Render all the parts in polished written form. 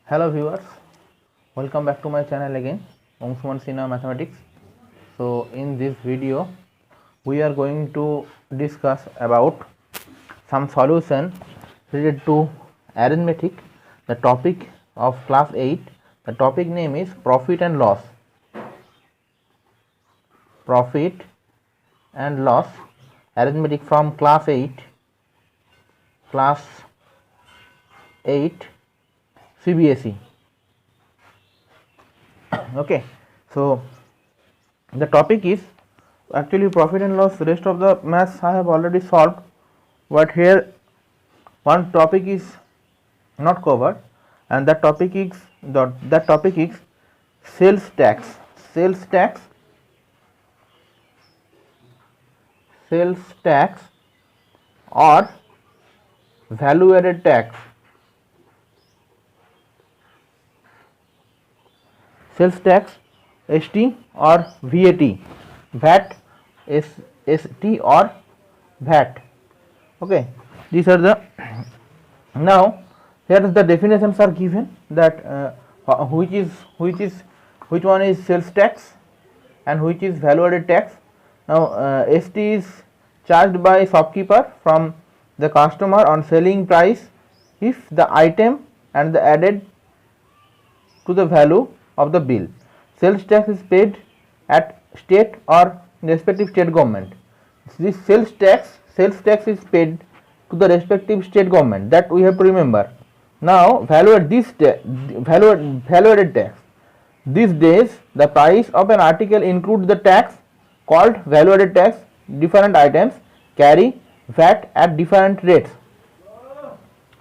Hello viewers, welcome back to my channel again, Ongsuman Sinha Mathematics. So in this video we are going to discuss about some solution related to arithmetic. The topic of class 8, the topic name is profit and loss. Profit and loss, arithmetic from class 8 CBSE. Okay, so the topic is actually profit and loss. Rest of the maths I have already solved, but here one topic is not covered, and that topic is sales tax. Sales tax or value added tax. Sales tax, ST or VAT, VAT, ST or VAT. Okay, these are the now here the definitions are given that which one is sales tax and which is value added tax. Now ST is charged by shopkeeper from the customer on selling price if the item and the added to the value of the bill. Sales tax is paid at state or respective state government. This sales tax is paid to the respective state government, that we have to remember. Now value added tax. These days the price of an article includes the tax called value added tax. Different items carry VAT at different rates.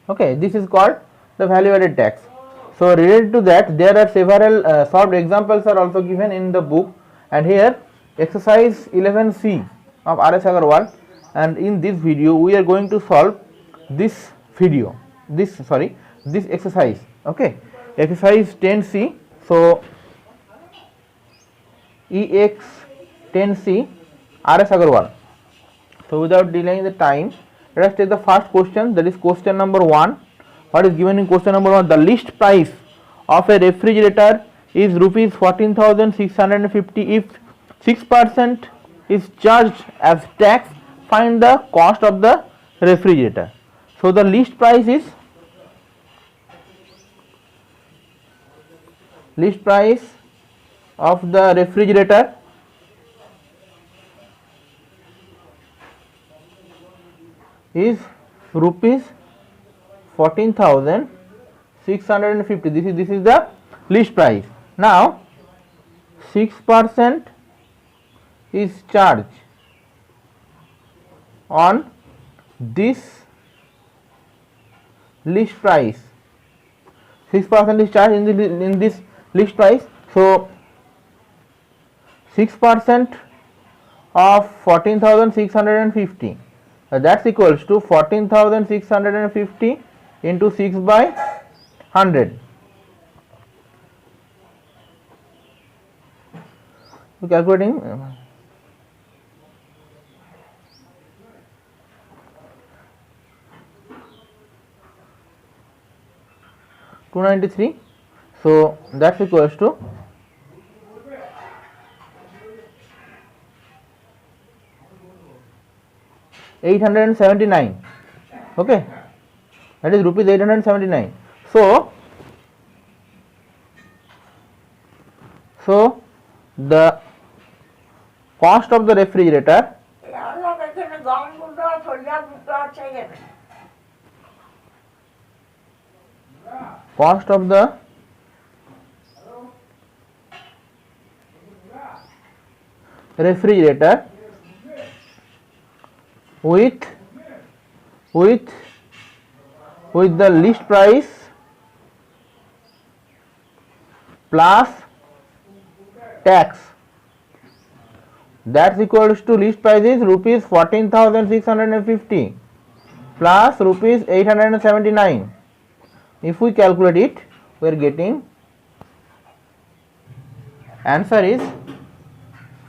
Okay, this is called the value added tax. So related to that, there are several solved examples are also given in the book, and here exercise 11C of R.S. Agarwal, and in this video we are going to solve this exercise. Okay, exercise 10C. So EX 10C, R.S. Agarwal. So without delaying the time, let us take the first question, that is question number 1. What is given in question number 1? The list price of a refrigerator is rupees 14,650. If 6% is charged as tax, find the cost of the refrigerator. So the list price of the refrigerator is rupees 14,650. This is the list price. Now 6% is charged on this list price. 6% is charged in this list price. So 6% of 14,650, that's equals to 14,650 into 6 by 100. So calculating 293. So that's equals to 879. Okay, that is rupees 879. So the cost of the refrigerator with the list price plus tax, that's equals to list price is rupees 14,650 plus rupees 879. If we calculate it, we are getting answer is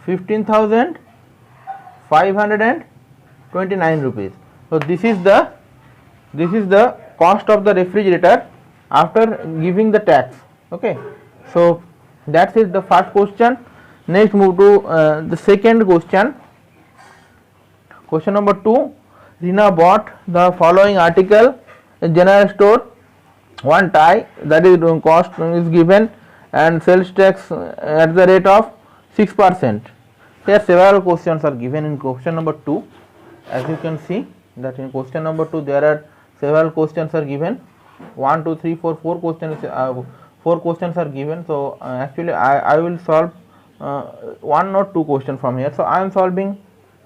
15,529 rupees. So this is the cost of the refrigerator after giving the tax. Okay, so that is the first question. Next move to the second question. Question number 2. Rina bought the following article in general store. One tie, that is cost is given and sales tax at the rate of 6%. Here several questions are given in question number 2. As you can see that in question number 2 there are several questions are given. 1, 2, 3, 4, 4 questions. 4 questions are given. So actually I will solve one or two questions from here. So I am solving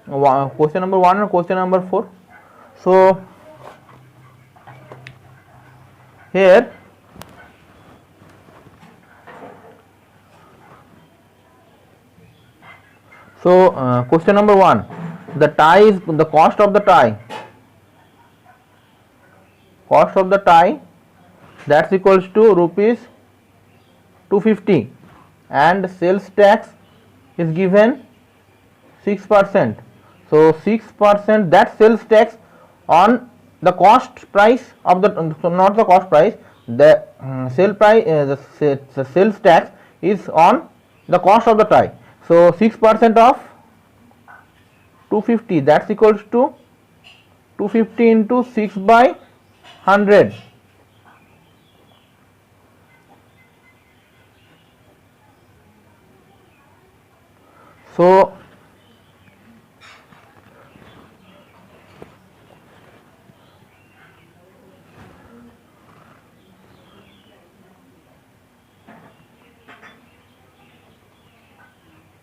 question number 1 and question number 4. So here question number 1, the tie is the cost of the tie. Cost of the tie, that's equals to rupees 250 and sales tax is given 6%. So 6%, that sales tax on the cost price of the, so not the cost price, the sale price, the sales tax is on the cost of the tie. So 6% of 250, that's equals to 250 into 6 by 100. So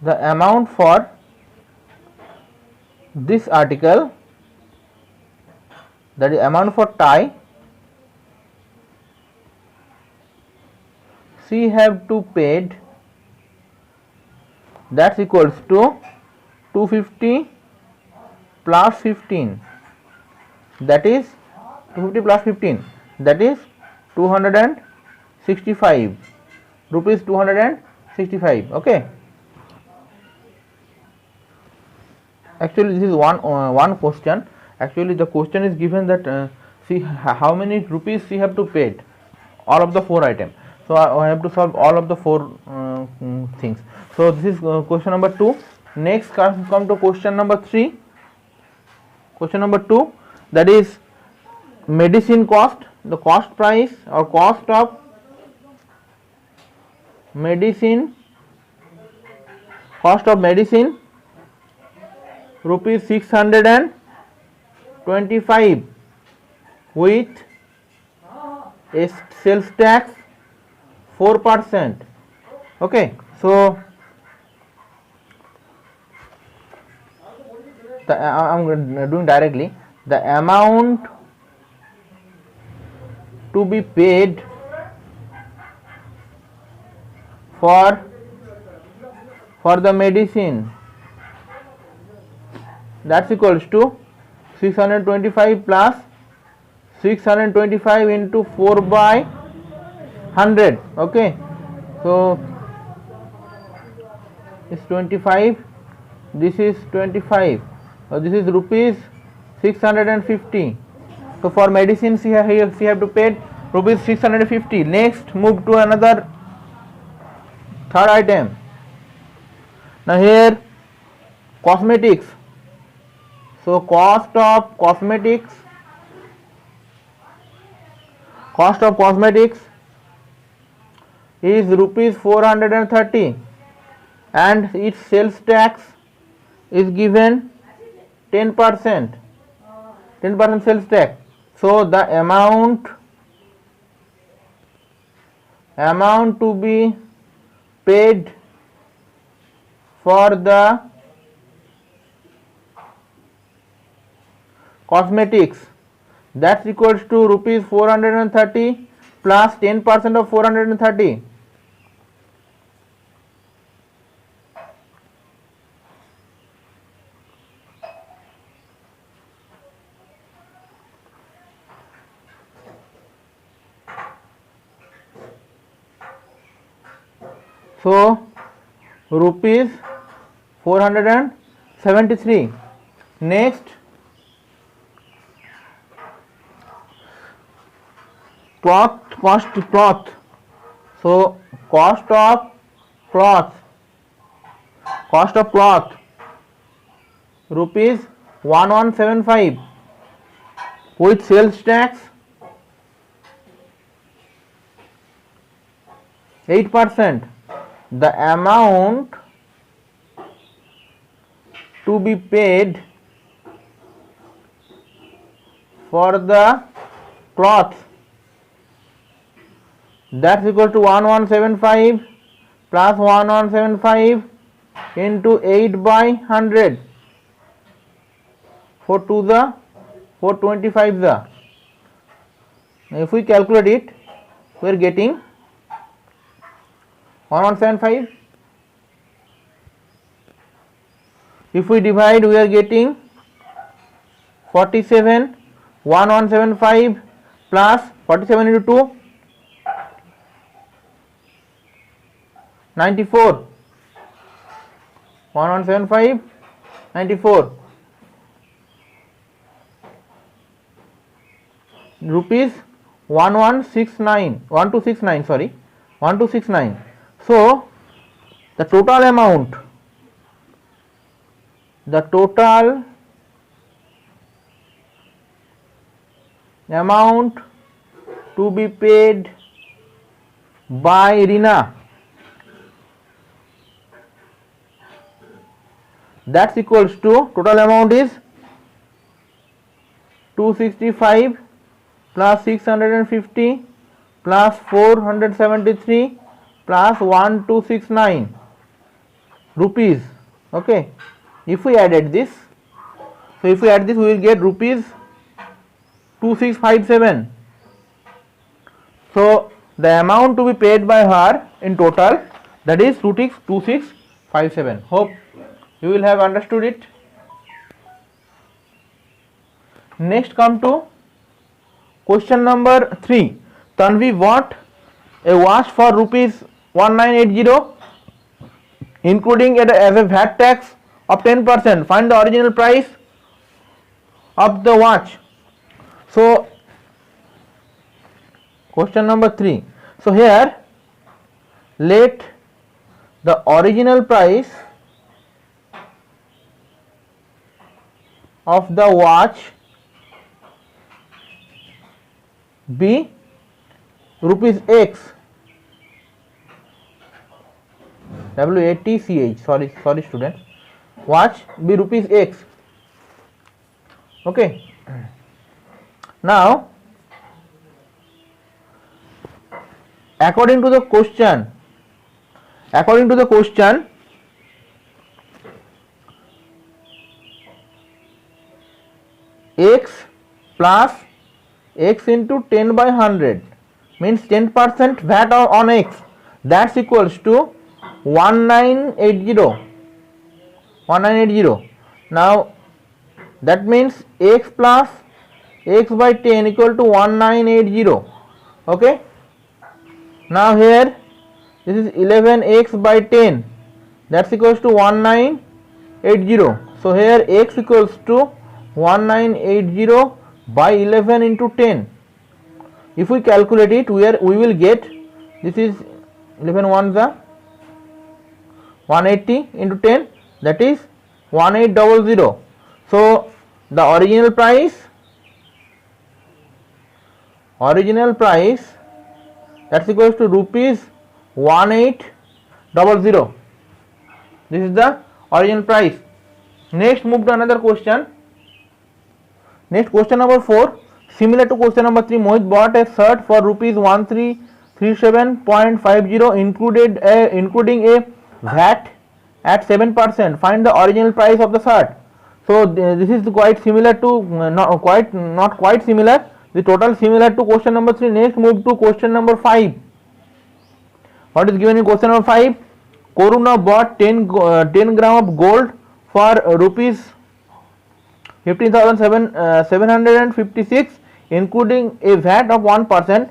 the amount for this article, that is amount for tie, she have to paid, that's equals to 250 plus 15, that is 250 plus 15, that is 265 rupees, 265. Okay, actually this is one question. Actually the question is given that see how many rupees she have to pay all of the 4 items. So I have to solve all of the 4 things. So this is question number 2. Next come to question number 3. Question number 2, that is medicine cost, the cost price or cost of medicine, cost of medicine rupees 625 with a sales tax 4%. Okay, so I am doing directly. The amount to be paid for the medicine, that's equals to 625 plus 625 into 4 by 100. Okay, so it's 25, this is 25, this is rupees 650. So for medicine she have to pay rupees 650. Next move to another third item. Now here cosmetics. So cost of cosmetics is rupees 430 and its sales tax is given 10% sales tax. So the amount to be paid for the cosmetics, that's equals to rupees 430 plus 10% of 430. So rupees 473. Next cloth. So cost of cloth rupees 1175 with sales tax 8%. The amount to be paid for the cloth, that's equal to 1175 plus 1175 into 8 by 100, 4 to the 425 the. If we calculate it, we are getting 1175. If we divide, we are getting 47. 1175 plus 47 into 2, 94. 1175 94 rupees 1269 sorry 1269. So the total amount to be paid by Rina, that's equals to, total amount is 265 plus 650 plus 473 plus 1269 rupees. Okay, if we added this, so if we add this, we will get rupees 2657. So the amount to be paid by her in total, that is 2657. Hope you will have understood it. Next, come to question number 3. Tanvi bought a watch for rupees 1980 including as a VAT tax of 10%. Find the original price of the watch. So question number 3. So here let the original price of the watch be rupees X, WATCH, sorry students, watch be rupees X. Okay, now according to the question, X plus X into 10 by 100 means 10% VAT on X, that's equals to 1980. Now that means X plus X by 10 equal to 1980. Okay, now here this is 11X by 10, that's equals to 1980. So here X equals to 1980 by 11 into 10. If we calculate it, we will get, this is 11 ones are 180 into 10, that is 1800. So the original price that's equals to rupees 1800. This is the original price. Next, move to another question. Next, question number 4. Similar to question number 3, Mohit bought a shirt for rupees 1337.50 including a VAT at 7%. Find the original price of the shirt. So this is quite similar to not quite similar. The total similar to question number 3. Next, move to question number 5. What is given in question number 5? Koruna bought 10 gram of gold for rupees 15,756 including a VAT of 1%.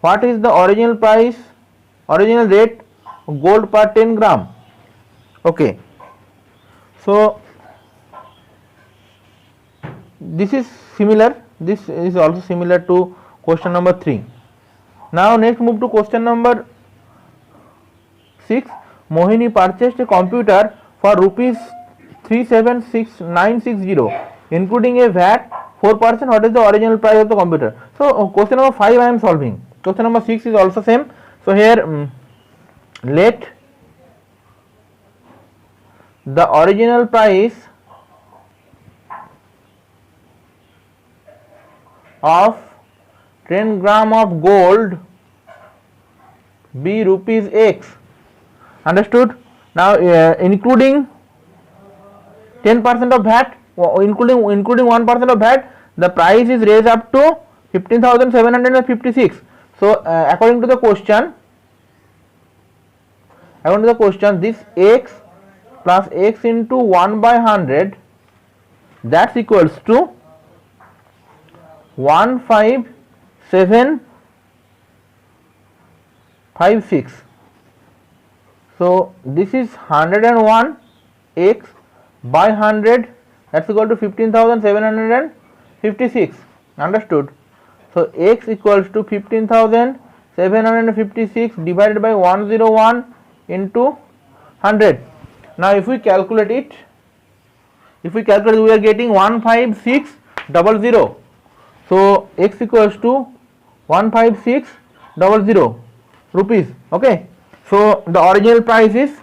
What is the original rate of gold per 10 gram? Okay, so this is similar. This is also similar to question number 3. Now next move to question number 6. Mohini purchased a computer for rupees 376960 including a VAT 4%. What is the original price of the computer? So question number 5 I am solving. Question number 6 is also same. So here let the original price of 10 gram of gold be rupees X. Understood? Now including 10% of VAT, including 1% of VAT, the price is raised up to 15,756. So according to the question, this X plus X into 1 by 100, that's equals to 15756. So this is 101 X by 100, that's equal to 15,756. Understood? So X equals to 15,756 divided by 101 into 100. Now if we calculate it, we are getting 15600. So X equals to 15600 rupees. Okay. So the original price is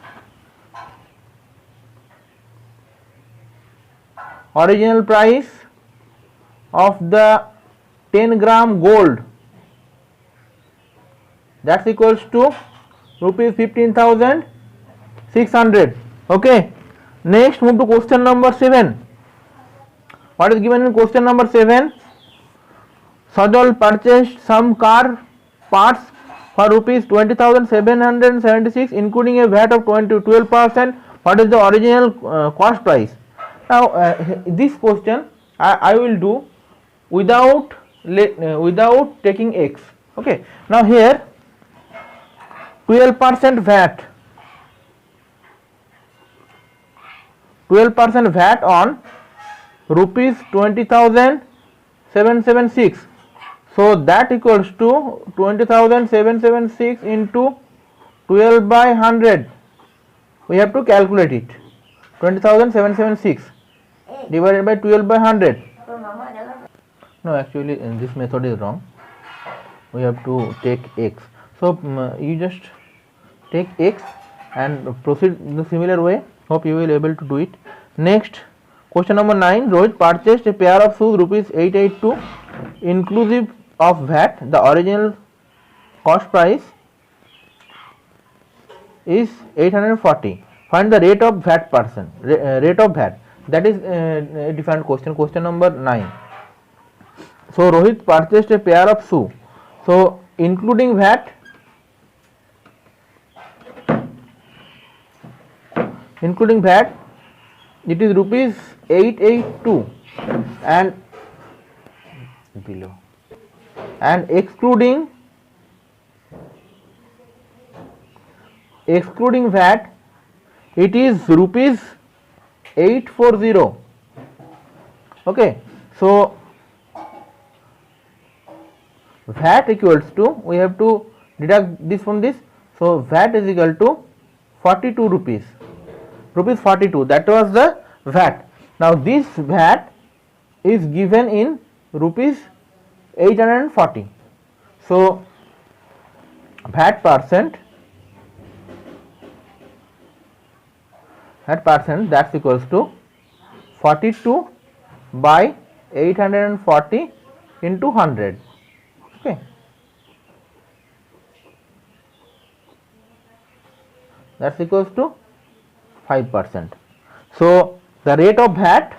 of the 10 gram gold, that's equals to rupees 15,600. Okay. Next move to question number 7. What is given in question number 7? Sajal purchased some car parts for rupees 20,776 including a VAT of 12%. What is the original cost price? Now this question I will do without taking X. Okay. Now here 12% VAT, 12% VAT on rupees 20,776. So that equals to 20,776 into 12 by 100. We have to calculate it. 20,776 divided by 12 by 100. No, actually this method is wrong. We have to take X. So you just take X and proceed in the similar way. Hope you will able to do it. Next, question number 9. Rohit purchased a pair of shoes rupees 882 inclusive of VAT. The original cost price is 840. Find the rate of VAT percent. Rate of VAT. That is a different question. Question number 9. So Rohit purchased a pair of shoes. So including VAT, it is rupees 882 and below, and excluding VAT, it is rupees 840. Okay. So VAT equals to, we have to deduct this from this. So VAT is equal to 42 rupees. Rupees 42. That was the VAT. Now this VAT is given in rupees 840. So VAT percent, that's equals to 42 by 840 into 100. Okay. That's equals to 5%. So the rate of VAT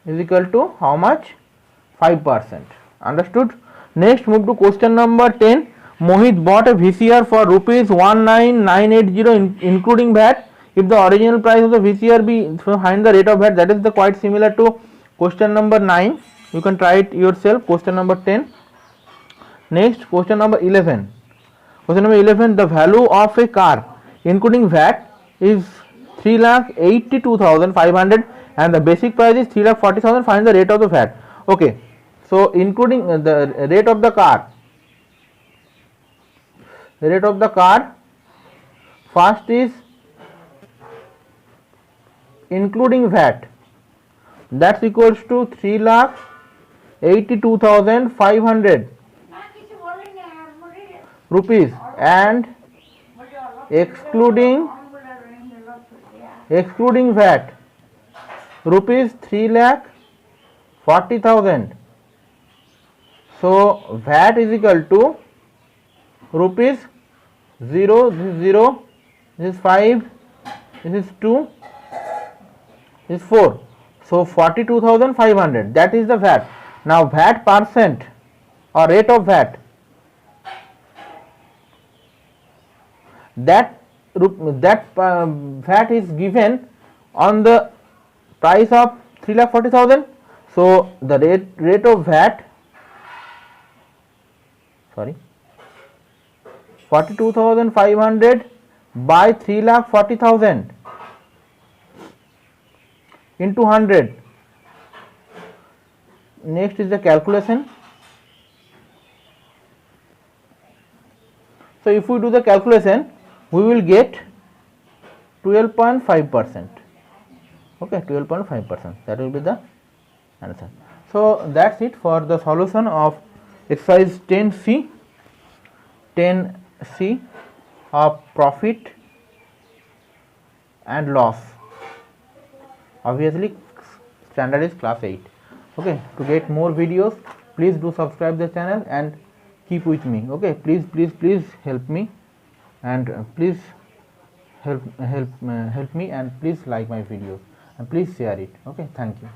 is equal to how much? 5%. Understood? Next, move to question number 10. Mohit bought a VCR for rupees 19,980 including VAT. If the original price of the VCR be find the rate of VAT, that is the quite similar to question number 9. You can try it yourself. Question number 10. Next, question number 11. Question number 11. The value of a car including VAT is 3,82,500 and the basic price is 3,40,000. Find the rate of the VAT. Okay. So including the rate of the car, first is including VAT, that's equals to 3,82,500 rupees, and excluding VAT rupees 3,40,000. So VAT is equal to rupees 0, this is 0, this is 5, this is 2, this is 4. So 42,500, that is the VAT. Now VAT percent or rate of VAT, that VAT is given on the price of 3,40,000. So the rate of VAT, 42,500 by 3,40,000 into 100. Next is the calculation. So if we do the calculation, we will get 12.5%. Okay, 12.5%, that will be the answer. So that's it for the solution of exercise 10C of profit and loss. Obviously standard is class 8. Okay, to get more videos, please do subscribe the channel and keep with me. Okay, please help me, and please help me, and please like my videos, and please share it. Okay, thank you.